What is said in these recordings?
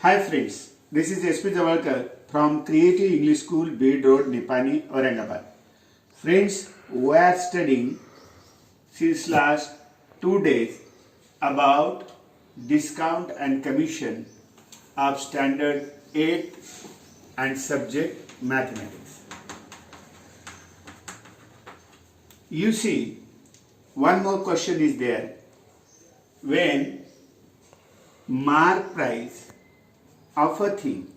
Hi friends, this is SP Javalkar from Creative English School, Bed Road, Nipani, Aurangabad. Friends, we are studying since last 2 days about discount and commission of standard 8 and subject mathematics. You see, one more question is there. When mark price of a thing,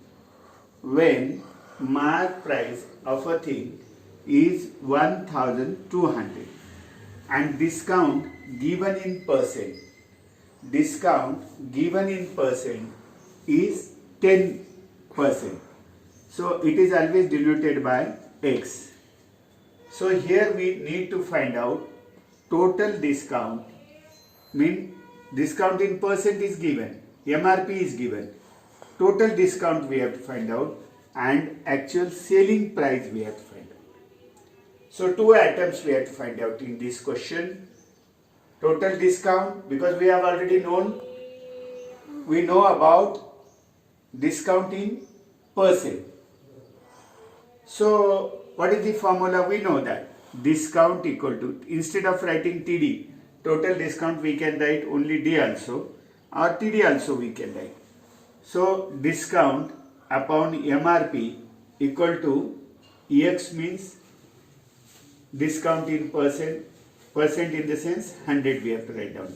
when mark price of a thing is 1200 and discount given in percent is 10%, so it is always diluted by x. So here we need to find out total discount, mean discount in percent is given, MRP is given, total discount we have to find out, and actual selling price we have to find out. So two items we have to find out in this question. Total discount, because we have already we know about discount in percent. So what is the formula? We know that discount equal to, instead of writing TD, total discount, we can write only D also, or TD also we can write. So discount upon MRP equal to EX means discount in percent in the sense 100 we have to write down.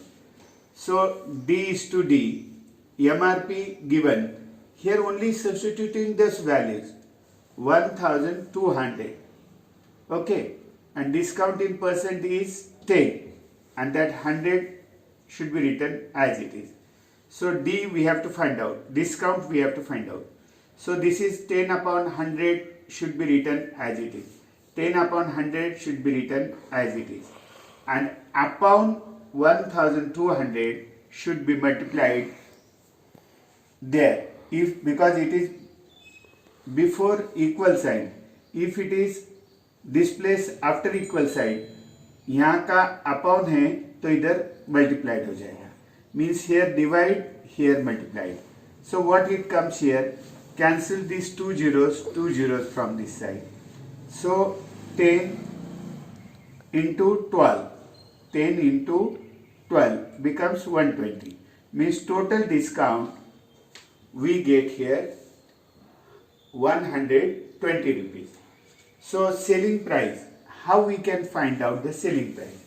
So D is to D, MRP given, here only substituting those values, 1200, okay, and discount in percent is 10, and that 100 should be written as it is. So D we have to find out, discount we have to find out. So this is 10 upon 100 should be written as it is. 10 upon 100 should be written as it is. And upon 1200 should be multiplied there. If, because it is before equal sign, if it is this place after equal sign, यहाँ का upon है तो इधर multiplied हो जाएगा. Means here divide, here multiplied. So what it comes here, cancel these two zeros from this side. So 10 into 12, 10 into 12 becomes 120. Means total discount we get here 120 rupees. So selling price, how we can find out the selling price?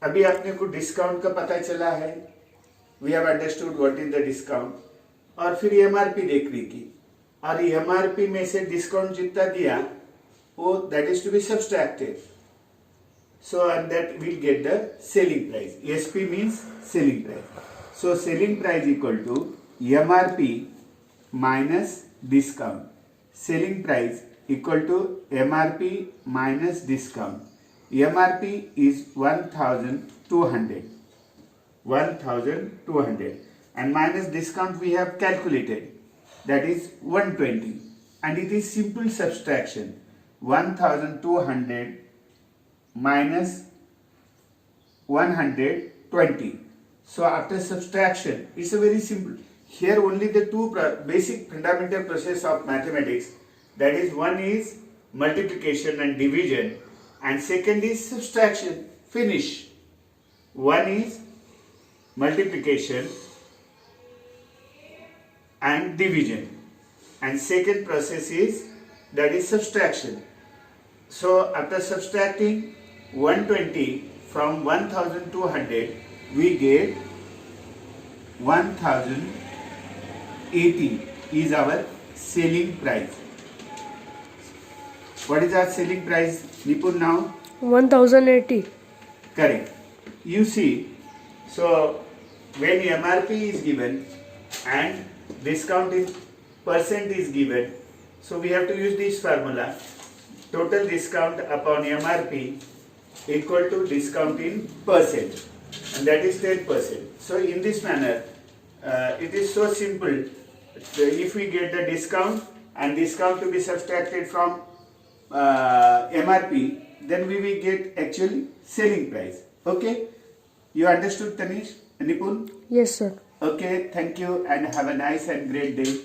अभी आपने को discount का पता चला है, we have understood what is the discount, और फिर MRP देखने की, और एमआरपी में से डिस्काउंट जितना दिया वो that is to be subtracted, so and that will get the selling price. SP means selling price. So selling price equal to MRP minus discount. Selling price equal to MRP minus discount. MRP is 1200 and minus discount we have calculated, that is 120, and it is simple subtraction. 1200 minus 120. So after subtraction, it's a very simple. Here only the two basic fundamental process of mathematics, that is, one is multiplication and division, and second is subtraction. Finish. One is multiplication and division, and second process is, that is, subtraction. So after subtracting 120 from 1200, we get 1080 is our selling price. What is our selling price, Nipun, now? 1080. Correct. You see, so when MRP is given and discount in percent is given, so we have to use this formula. Total discount upon MRP equal to discount in percent, and that is 10%. So in this manner, it is so simple. So if we get the discount and discount to be subtracted from MRP, then we will get actually selling price. Okay, you understood, Tanish, Nipun? Yes, sir. Okay, thank you and have a nice and great day.